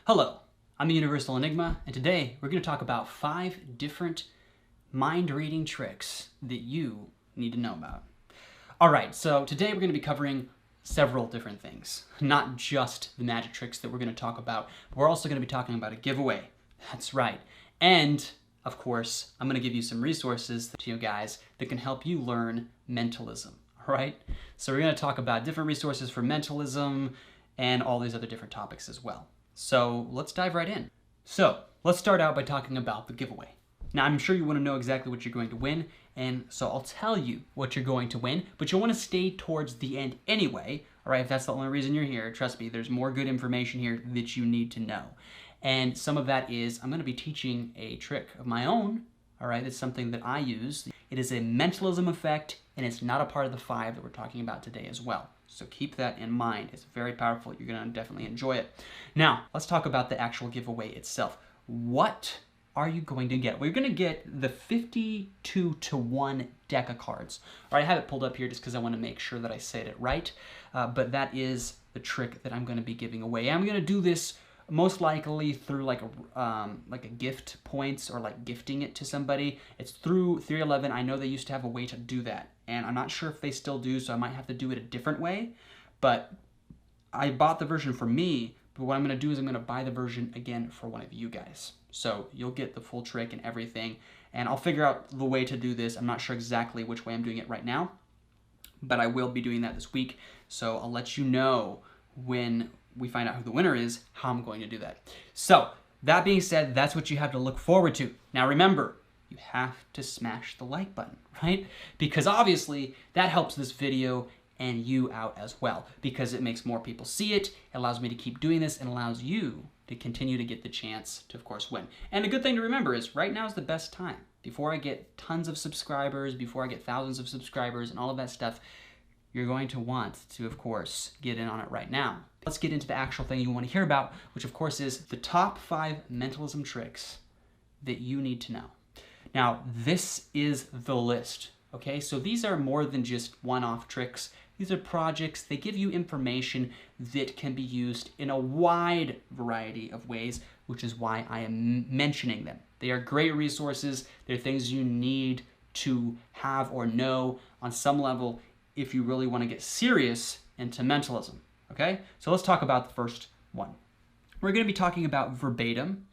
Hello, I'm the Universal Enigma, and today we're going to talk about 5 different mind-reading tricks that you need to know about. Alright, so today we're going to be covering several different things. Not just the magic tricks that we're going to talk about, but we're also going to be talking about a giveaway. That's right. And, of course, I'm going to give you some resources to you guys that can help you learn mentalism. Alright? So we're going to talk about different resources for mentalism and all these other different topics as well. So let's dive right in. So let's start out by talking about the giveaway. Now I'm sure you want to know exactly what you're going to win, and so I'll tell you what you're going to win, but you'll want to stay towards the end anyway, alright, if that's the only reason you're here. Trust me, there's more good information here that you need to know. And some of that is, I'm going to be teaching a trick of my own, alright, it's something that I use. It is a mentalism effect, and it's not a part of the 5 that we're talking about today as well. So keep that in mind. It's very powerful. You're going to definitely enjoy it. Now, let's talk about the actual giveaway itself. What are you going to get? We're going to get the 52-to-1 deck of cards. All right, I have it pulled up here just because I want to make sure that I said it right. But that is the trick that I'm going to be giving away. I'm going to do this most likely through like a gift points or like gifting it to somebody. It's through 311. I know they used to have a way to do that, and I'm not sure if they still do, so I might have to do it a different way. But I bought the version for me, but what I'm going to do is I'm going to buy the version again for one of you guys. So you'll get the full trick and everything, and I'll figure out the way to do this. I'm not sure exactly which way I'm doing it right now, but I will be doing that this week. So I'll let you know when we find out who the winner is, how I'm going to do that. So, that being said, that's what you have to look forward to. Now remember, you have to smash the like button, right? Because obviously, that helps this video and you out as well, because it makes more people see it, it allows me to keep doing this, and allows you to continue to get the chance to, of course, win. And a good thing to remember is, right now is the best time. Before I get tons of subscribers, before I get thousands of subscribers and all of that stuff, you're going to want to, of course, get in on it right now. Let's get into the actual thing you want to hear about, which of course is the top 5 mentalism tricks that you need to know. Now, this is the list, okay? So these are more than just one-off tricks. These are projects. They give you information that can be used in a wide variety of ways, which is why I am mentioning them. They are great resources. They're things you need to have or know on some level if you really want to get serious into mentalism, okay? So let's talk about the first one. We're going to be talking about verbatim.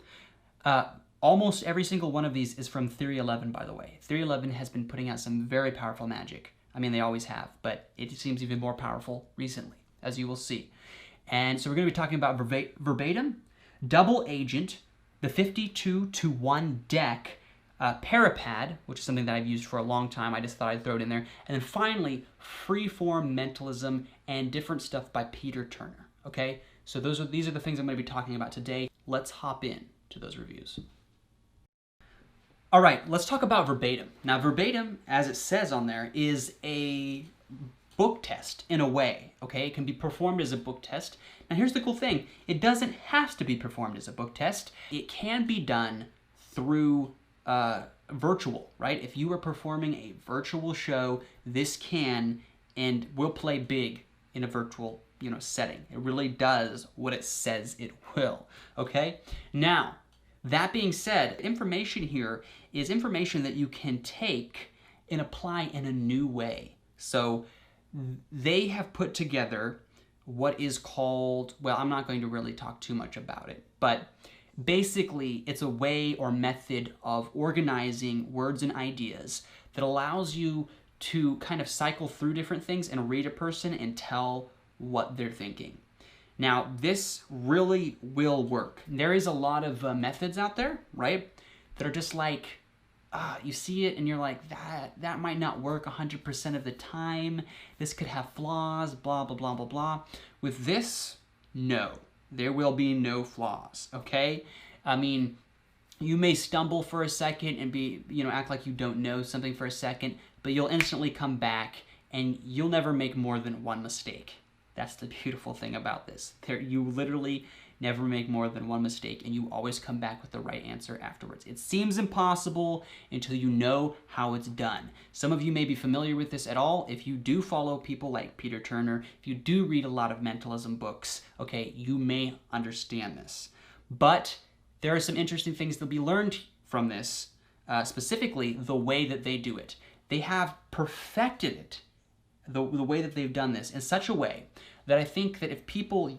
Almost every single one of these is from Theory 11, by the way. Theory 11 has been putting out some very powerful magic. I mean, they always have, but it seems even more powerful recently, as you will see. And so we're going to be talking about verbatim, double agent, the 52-to-1 deck, Parapad, which is something that I've used for a long time. I just thought I'd throw it in there. And then finally, freeform mentalism and different stuff by Peter Turner. Okay, so these are the things I'm going to be talking about today. Let's hop in to those reviews. All right, let's talk about verbatim. Now, verbatim, as it says on there, is a book test in a way. Okay, it can be performed as a book test. Now, here's the cool thing: it doesn't have to be performed as a book test. It can be done through virtual, right? If you are performing a virtual show, this can and will play big in a virtual, setting. It really does what it says it will, okay? Now, that being said, information here is information that you can take and apply in a new way. So they have put together what is called, well, I'm not going to really talk too much about it, but basically, it's a way or method of organizing words and ideas that allows you to kind of cycle through different things and read a person and tell what they're thinking. Now, this really will work. There is a lot of methods out there, right, that are just like, you see it and you're like, that might not work 100% of the time. This could have flaws, blah, blah, blah, blah, blah. With this, no. There will be no flaws, okay? I mean, you may stumble for a second and be, act like you don't know something for a second, but you'll instantly come back and you'll never make more than one mistake. That's the beautiful thing about this. You literally never make more than one mistake, and you always come back with the right answer afterwards. It seems impossible until you know how it's done. Some of you may be familiar with this at all. If you do follow people like Peter Turner, if you do read a lot of mentalism books, okay, you may understand this. But there are some interesting things to be learned from this, specifically the way that they do it. They have perfected it, the way that they've done this, in such a way that I think that if people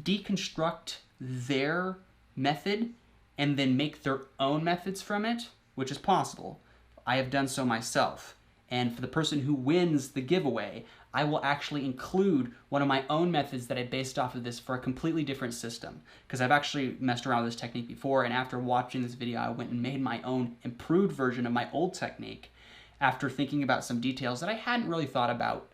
deconstruct their method and then make their own methods from it, which is possible, I have done so myself. And for the person who wins the giveaway, I will actually include one of my own methods that I based off of this for a completely different system. Because I've actually messed around with this technique before, and after watching this video, I went and made my own improved version of my old technique after thinking about some details that I hadn't really thought about,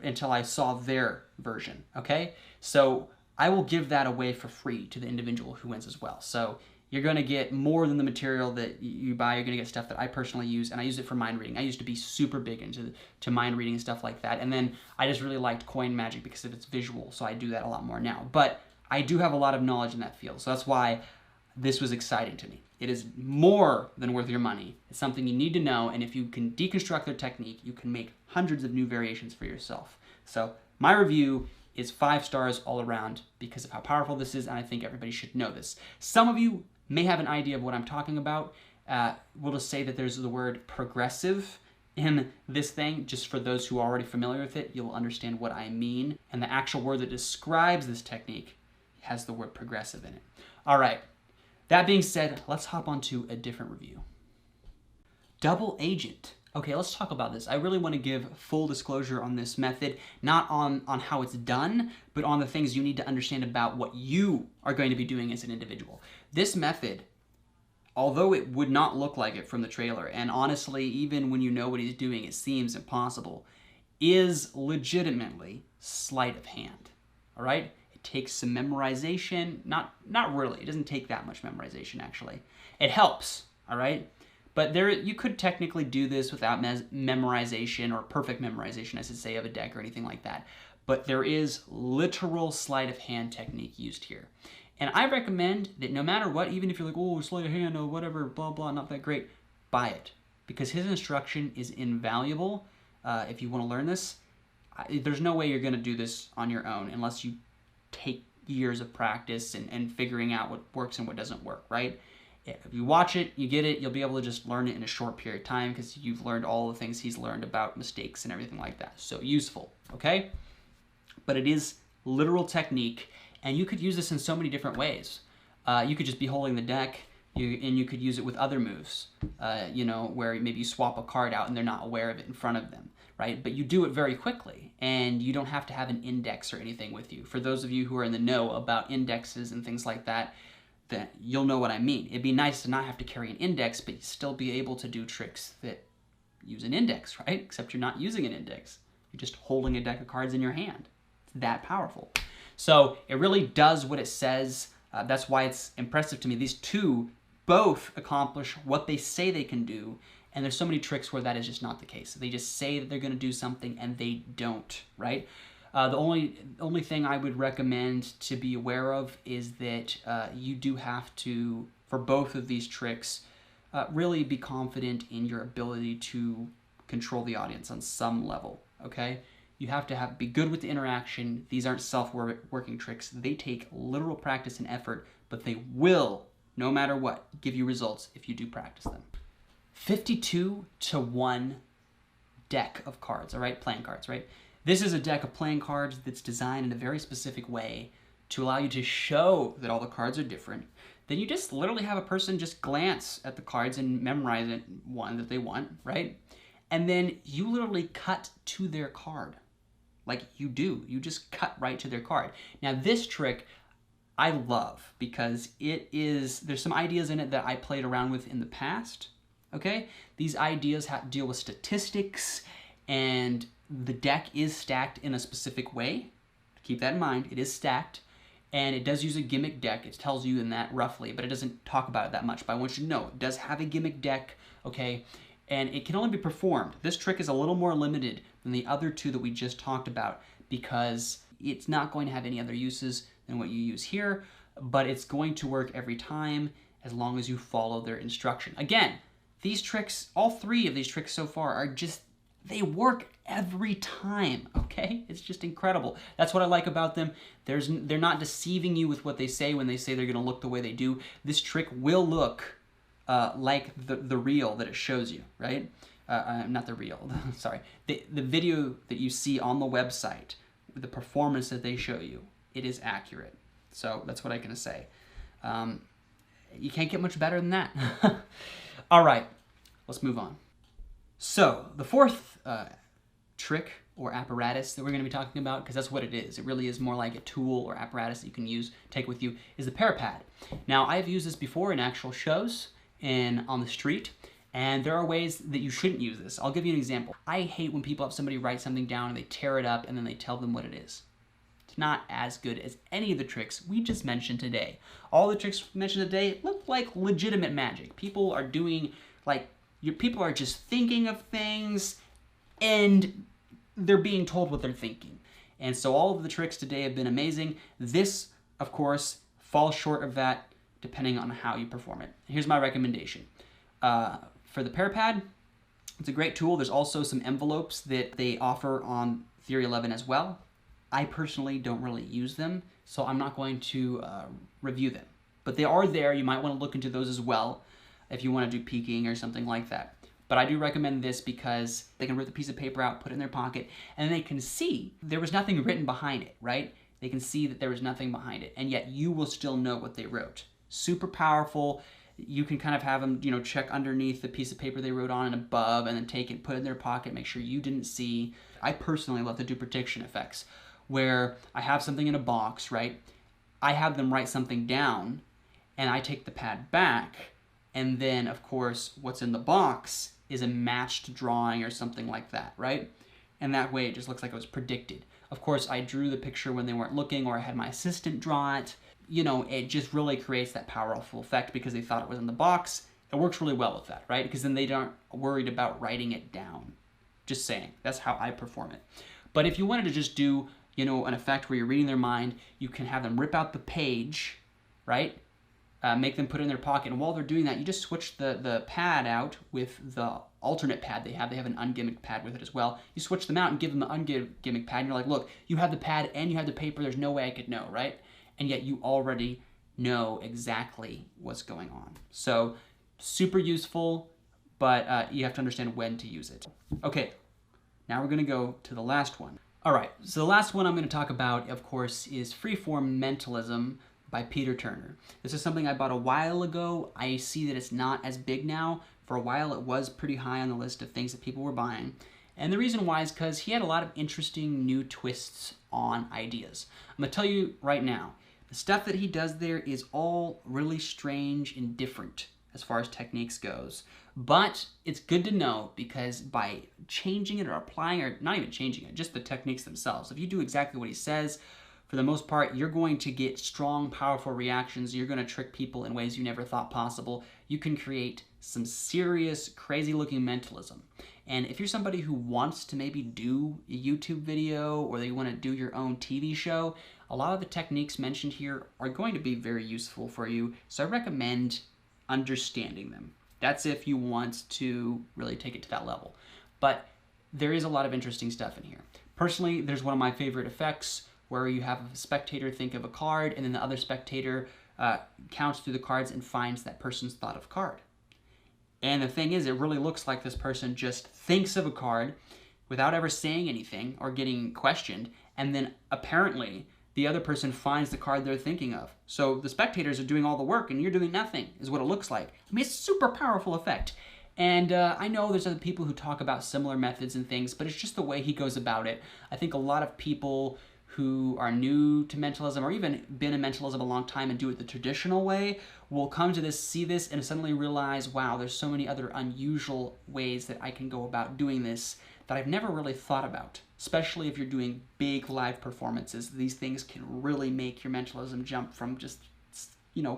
until I saw their version, okay? So I will give that away for free to the individual who wins as well. So you're going to get more than the material that you buy. You're going to get stuff that I personally use, and I use it for mind reading. I used to be super big into mind reading and stuff like that, and then I just really liked coin magic because of its visual, so I do that a lot more now. But I do have a lot of knowledge in that field, so that's why this was exciting to me. It is more than worth your money. It's something you need to know, and if you can deconstruct their technique, you can make hundreds of new variations for yourself. So my review is 5 stars all around because of how powerful this is, and I think everybody should know this. Some of you may have an idea of what I'm talking about. We'll just say that there's the word progressive in this thing. Just for those who are already familiar with it, you'll understand what I mean. And the actual word that describes this technique has the word progressive in it. All right, that being said, let's hop onto a different review. Double agent. Okay, let's talk about this. I really want to give full disclosure on this method, not on how it's done, but on the things you need to understand about what you are going to be doing as an individual. This method, although it would not look like it from the trailer, and honestly, even when you know what he's doing, it seems impossible, is legitimately sleight of hand, all right? It takes some memorization, not really, it doesn't take that much memorization, actually. It helps, all right? But you could technically do this without memorization, or perfect memorization, I should say, of a deck or anything like that. But there is literal sleight of hand technique used here. And I recommend that no matter what, even if you're like, oh, sleight of hand, or whatever, blah, blah, not that great, buy it. Because his instruction is invaluable if you want to learn this. There's no way you're going to do this on your own unless you take years of practice and figuring out what works and what doesn't work, right? If you watch it, you get it, you'll be able to just learn it in a short period of time because you've learned all the things he's learned about mistakes and everything like that. So useful, okay? But it is literal technique, and you could use this in so many different ways. You could just be holding the deck, and you could use it with other moves, where maybe you swap a card out and they're not aware of it in front of them, right? But you do it very quickly, and you don't have to have an index or anything with you. For those of you who are in the know about indexes and things like that, then you'll know what I mean. It'd be nice to not have to carry an index, but still be able to do tricks that use an index, right? Except you're not using an index. You're just holding a deck of cards in your hand. It's that powerful. So it really does what it says. That's why it's impressive to me. These two both accomplish what they say they can do, and there's so many tricks where that is just not the case. They just say that they're going to do something and they don't, right? The only thing I would recommend to be aware of is that you do have to, for both of these tricks, really be confident in your ability to control the audience on some level, okay? You have to be good with the interaction. These aren't self-working tricks. They take literal practice and effort, but they will, no matter what, give you results if you do practice them. 52-to-1 deck of cards, all right? Playing cards, right? This is a deck of playing cards that's designed in a very specific way to allow you to show that all the cards are different. Then you just literally have a person just glance at the cards and memorize one that they want, right? And then you literally cut to their card. Like you do. You just cut right to their card. Now this trick I love because there's some ideas in it that I played around with in the past, okay? These ideas deal with statistics, and the deck is stacked in a specific way. Keep that in mind. It is stacked, and it does use a gimmick deck. It tells you in that roughly, but it doesn't talk about it that much. But I want you to know it does have a gimmick deck, okay? And it can only be performed. This trick is a little more limited than the other two that we just talked about because it's not going to have any other uses than what you use here, but it's going to work every time as long as you follow their instruction. Again, these tricks, all three of these tricks so far are just They work every time, okay? It's just incredible. That's what I like about them. They're not deceiving you with what they say when they say they're gonna look the way they do. This trick will look like the reel that it shows you, right? Not the reel, sorry. The video that you see on the website, the performance that they show you, it is accurate. So that's what I can say. You can't get much better than that. All right, let's move on. So the fourth trick or apparatus that we're going to be talking about, because that's what it is. It really is more like a tool or apparatus that you can use, take with you, is the Parapad. Now, I've used this before in actual shows and on the street, and there are ways that you shouldn't use this. I'll give you an example. I hate when people have somebody write something down and they tear it up and then they tell them what it is. It's not as good as any of the tricks we just mentioned today. All the tricks mentioned today look like legitimate magic. People are doing, like, people are just thinking of things and they're being told what they're thinking. And so all of the tricks today have been amazing. This, of course, falls short of that depending on how you perform it. Here's my recommendation. For the Parapad, it's a great tool. There's also some envelopes that they offer on Theory 11 as well. I personally don't really use them, so I'm not going to review them. But they are there. You might want to look into those as well if you want to do peeking or something like that. But I do recommend this because they can rip the piece of paper out, put it in their pocket, and they can see there was nothing written behind it, right? They can see that there was nothing behind it, and yet you will still know what they wrote. Super powerful. You can kind of have them, check underneath the piece of paper they wrote on and above, and then take it, put it in their pocket, make sure you didn't see. I personally love to do protection effects, where I have something in a box, right? I have them write something down, and I take the pad back, and then, of course, what's in the box is a matched drawing or something like that, right? And that way it just looks like it was predicted. Of course, I drew the picture when they weren't looking, or I had my assistant draw it. It just really creates that powerful effect because they thought it was in the box. It works really well with that, right? Because then they aren't worried about writing it down. Just saying, that's how I perform it. But if you wanted to just do, an effect where you're reading their mind, you can have them rip out the page, right? Make them put it in their pocket, and while they're doing that, you just switch the pad out with the alternate pad they have. They have an ungimmicked pad with it as well. You switch them out and give them the ungimmicked pad, and you're like, look, you have the pad and you have the paper, there's no way I could know, right? And yet you already know exactly what's going on. So super useful, but you have to understand when to use it. Okay, now we're gonna go to the last one. All right, so the last one I'm gonna talk about, of course, is Freeform Mentalism by Peter Turner. This is something I bought a while ago. I see that it's not as big now. For a while it was pretty high on the list of things that people were buying. And the reason why is because he had a lot of interesting new twists on ideas. I'm gonna tell you right now, the stuff that he does there is all really strange and different as far as techniques goes. But it's good to know because by changing it or applying, or not even changing it, just the techniques themselves, if you do exactly what he says, for the most part, you're going to get strong, powerful reactions. You're going to trick people in ways you never thought possible. You can create some serious, crazy-looking mentalism. And if you're somebody who wants to maybe do a YouTube video or you want to do your own TV show, a lot of the techniques mentioned here are going to be very useful for you. So I recommend understanding them. That's if you want to really take it to that level. But there is a lot of interesting stuff in here. Personally, there's one of my favorite effects where you have a spectator think of a card and then the other spectator counts through the cards and finds that person's thought of card. And the thing is, it really looks like this person just thinks of a card without ever saying anything or getting questioned, and then apparently the other person finds the card they're thinking of. So the spectators are doing all the work and you're doing nothing, is what it looks like. I mean, it's a super powerful effect. And I know there's other people who talk about similar methods and things, but it's just the way he goes about it. I think a lot of people who are new to mentalism or even been in mentalism a long time and do it the traditional way will come to this, see this, and suddenly realize, wow, there's so many other unusual ways that I can go about doing this that I've never really thought about. Especially if you're doing big live performances. These things can really make your mentalism jump from just,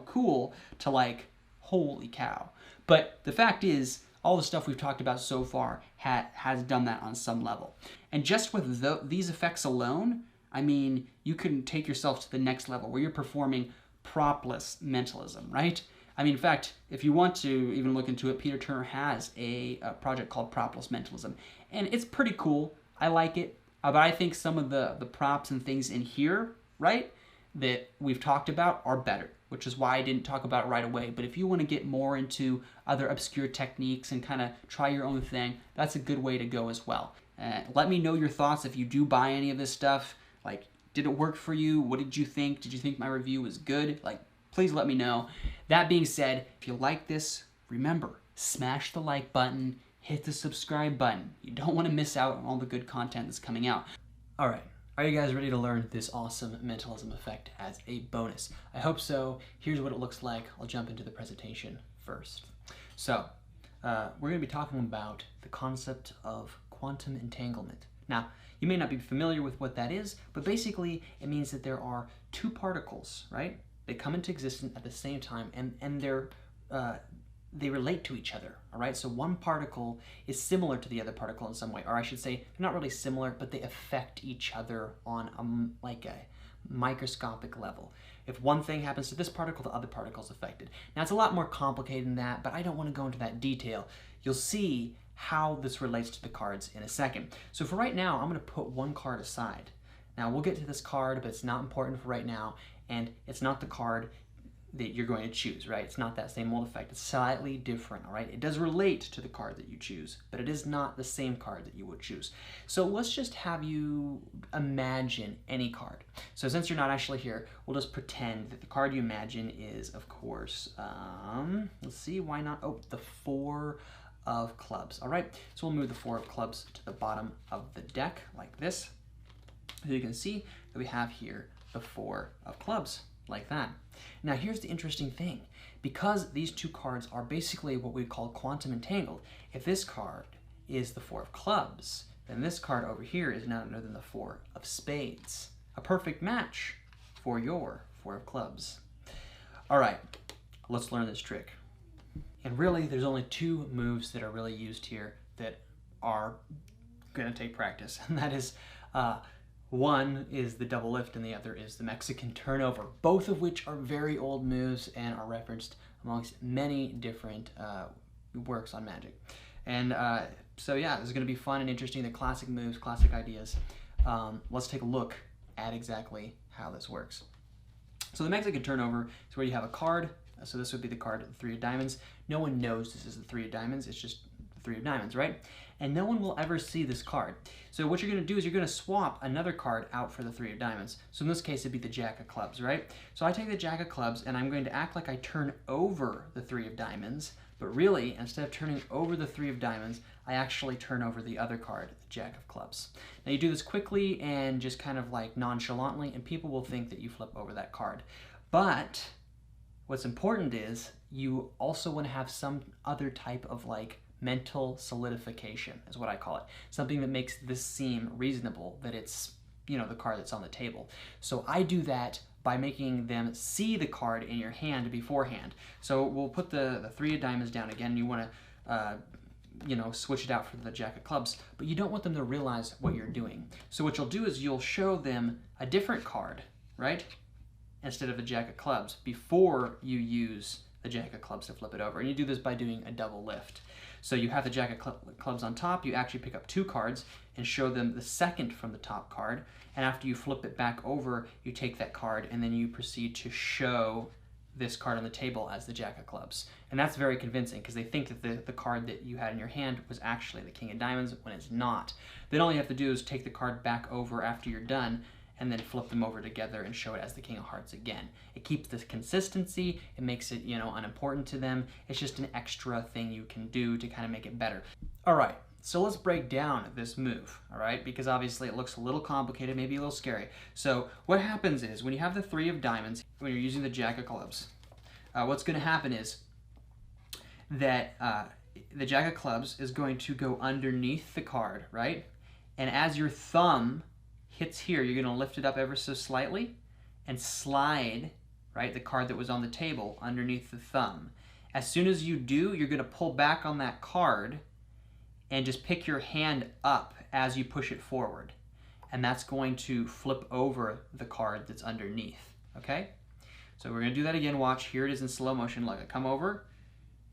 cool to like, holy cow. But the fact is, all the stuff we've talked about so far has done that on some level. And just with these effects alone, I mean, you can take yourself to the next level where you're performing propless mentalism, right? I mean, in fact, if you want to even look into it, Peter Turner has a project called Propolis Mentalism, and it's pretty cool. I like it, but I think some of the props and things in here, right, that we've talked about are better, which is why I didn't talk about it right away. But if you want to get more into other obscure techniques and kind of try your own thing, that's a good way to go as well. Let me know your thoughts if you do buy any of this stuff. Like, did it work for you? What did you think? Did you think my review was good? Like, please let me know. That being said, if you like this, remember, smash the like button, hit the subscribe button. You don't want to miss out on all the good content that's coming out. All right. Are you guys ready to learn this awesome mentalism effect as a bonus? I hope so. Here's what it looks like. I'll jump into the presentation first. So, we're going to be talking about the concept of quantum entanglement. Now, you may not be familiar with what that is, but basically it means that there are two particles, right? They come into existence at the same time, and they relate to each other, all right? So one particle is similar to the other particle in some way, or I should say, they're not really similar, but they affect each other on like a microscopic level. If one thing happens to this particle, the other particle is affected. Now, it's a lot more complicated than that, but I don't want to go into that detail. You'll see how this relates to the cards in a second. So for right now, I'm going to put one card aside. Now, we'll get to this card, but it's not important for right now, and it's not the card that you're going to choose, right? It's not that same mold effect. It's slightly different, all right? It does relate to the card that you choose, but it is not the same card that you would choose. So let's just have you imagine any card. So since you're not actually here, we'll just pretend that the card you imagine is, of course, let's see, why not? Oh, the 4 of clubs, all right? So we'll move the 4 of clubs to the bottom of the deck like this. So you can see that we have here the 4 of clubs, like that. Now here's the interesting thing. Because these two cards are basically what we call quantum entangled, if this card is the 4 of clubs, then this card over here is none other than the 4 of spades. A perfect match for your 4 of clubs. All right, let's learn this trick. And really, there's only 2 moves that are really used here that are going to take practice, and that is one is the double lift and the other is the Mexican turnover, both of which are very old moves and are referenced amongst many different works on Magic. And so yeah, this is going to be fun and interesting, the classic moves, classic ideas. Let's take a look at exactly how this works. So the Mexican turnover is where you have a card. So this would be the card, the 3 of diamonds. No one knows this is the 3 of diamonds. It's just the 3 of diamonds, right? And no one will ever see this card. So what you're going to do is you're going to swap another card out for the 3 of diamonds. So in this case, it'd be the Jack of clubs, right? So I take the Jack of clubs and I'm going to act like I turn over the 3 of diamonds, but really, instead of turning over the 3 of diamonds, I actually turn over the other card, the Jack of clubs. Now you do this quickly and just kind of like nonchalantly, and people will think that you flip over that card. But what's important is you also want to have some other type of like mental solidification is what I call it. Something that makes this seem reasonable, that it's, you know, the card that's on the table. So I do that by making them see the card in your hand beforehand. So we'll put the 3 of diamonds down again. You want to, you know, switch it out for the Jack of clubs, but you don't want them to realize what you're doing. So what you'll do is you'll show them a different card, right? Instead of the Jack of clubs before you use the Jack of clubs to flip it over. And you do this by doing a double lift. So you have the Jack of clubs on top, you actually pick up 2 cards and show them the second from the top card, and after you flip it back over, you take that card and then you proceed to show this card on the table as the Jack of clubs. And that's very convincing because they think that the card that you had in your hand was actually the King of diamonds when it's not. Then all you have to do is take the card back over after you're done and then flip them over together and show it as the King of Hearts again. It keeps this consistency, it makes it, you know, unimportant to them. It's just an extra thing you can do to kind of make it better. All right, so let's break down this move, all right? Because obviously it looks a little complicated, maybe a little scary. So what happens is when you have the 3 of diamonds, when you're using the Jack of clubs, what's gonna happen is that the Jack of clubs is going to go underneath the card, right? And as your thumb hits here, you're going to lift it up ever so slightly and slide, right, the card that was on the table underneath the thumb. As soon as you do, you're going to pull back on that card and just pick your hand up as you push it forward. And that's going to flip over the card that's underneath, okay? So we're going to do that again. Watch. Here it is in slow motion. Look, I come over.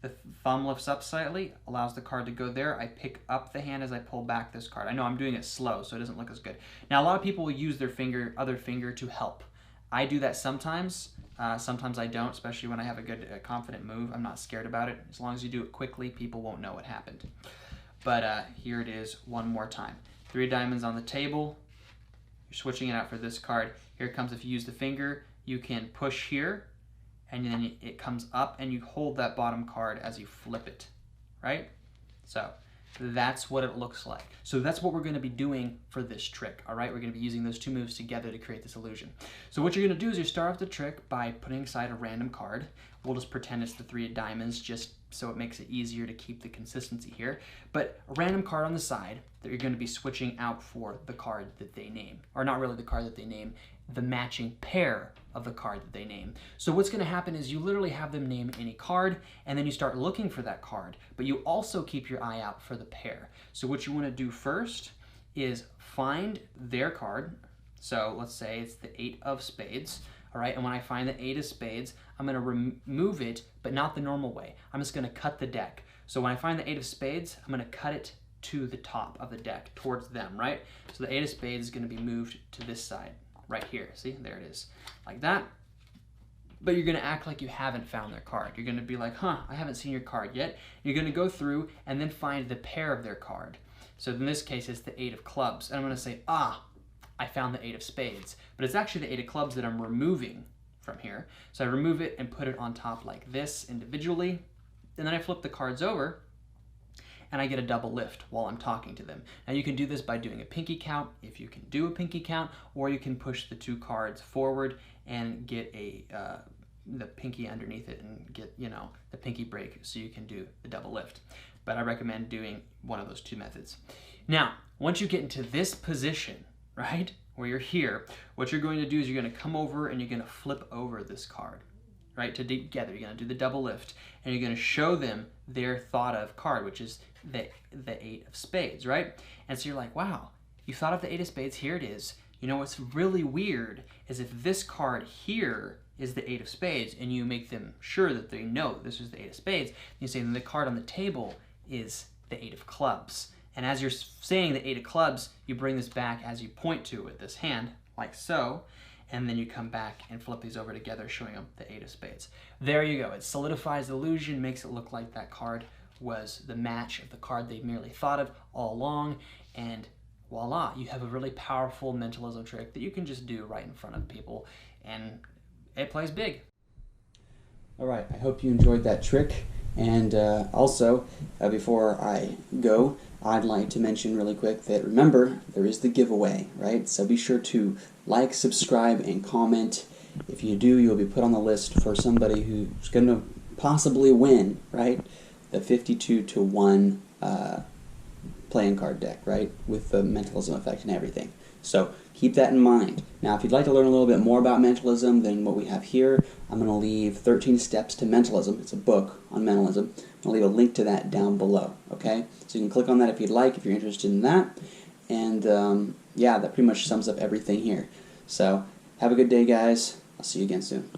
The thumb lifts up slightly, allows the card to go there. I pick up the hand as I pull back this card. I know I'm doing it slow, so it doesn't look as good. Now, a lot of people will use their other finger to help. I do that sometimes. Sometimes I don't, especially when I have a good, confident move. I'm not scared about it. As long as you do it quickly, people won't know what happened. But here it is one more time. 3 of diamonds on the table. You're switching it out for this card. Here it comes. If you use the finger, you can push here, and then it comes up, and you hold that bottom card as you flip it, right? So that's what it looks like. So that's what we're going to be doing for this trick, all right? We're going to be using those 2 moves together to create this illusion. So what you're going to do is you start off the trick by putting aside a random card. We'll just pretend it's the 3 of diamonds just so it makes it easier to keep the consistency here. But a random card on the side that you're going to be switching out for the card that they name. Or not really the card that they name, the matching pair of the card that they name. So what's going to happen is you literally have them name any card, and then you start looking for that card, but you also keep your eye out for the pair. So what you want to do first is find their card. So let's say it's the 8 of spades. All right, and when I find the 8 of spades, I'm going to remove it, but not the normal way. I'm just going to cut the deck. So when I find the 8 of spades, I'm going to cut it to the top of the deck, towards them, right? So the 8 of spades is going to be moved to this side, right here. See, there it is, like that. But you're going to act like you haven't found their card. You're going to be like, huh, I haven't seen your card yet. You're going to go through and then find the pair of their card. So in this case, it's the 8 of clubs. And I'm going to say, I found the 8 of spades. But it's actually the 8 of clubs that I'm removing from here. So I remove it and put it on top like this individually. And then I flip the cards over and I get a double lift while I'm talking to them. Now you can do this by doing a pinky count, if you can do a pinky count, or you can push the 2 cards forward and get the pinky underneath it and get, the pinky break so you can do the double lift. But I recommend doing one of those 2 methods. Now, once you get into this position, right, where you're here, what you're going to do is you're going to come over and you're going to flip over this card, right, together. You're going to do the double lift, and you're going to show them their thought of card, which is the 8 of spades, right? And so you're like, wow, you thought of the 8 of spades, here it is. You know what's really weird is if this card here is the 8 of spades, and you make them sure that they know this is the 8 of spades, you say then the card on the table is the 8 of clubs. And as you're saying the 8 of clubs, you bring this back as you point to with this hand, like so, and then you come back and flip these over together, showing them the 8 of spades. There you go. It solidifies the illusion, makes it look like that card was the match of the card they merely thought of all along, and voila, you have a really powerful mentalism trick that you can just do right in front of people, and it plays big. All right, I hope you enjoyed that trick. And also, before I go, I'd like to mention really quick that, remember, there is the giveaway, right? So be sure to like, subscribe, and comment. If you do, you'll be put on the list for somebody who's going to possibly win, right? The 52-to-1 playing card deck, right? With the mentalism effect and everything. So keep that in mind. Now, if you'd like to learn a little bit more about mentalism than what we have here, I'm going to leave 13 Steps to Mentalism. It's a book on mentalism. I'll leave a link to that down below, okay? So you can click on that if you'd like, if you're interested in that. And yeah, that pretty much sums up everything here. So have a good day, guys. I'll see you again soon.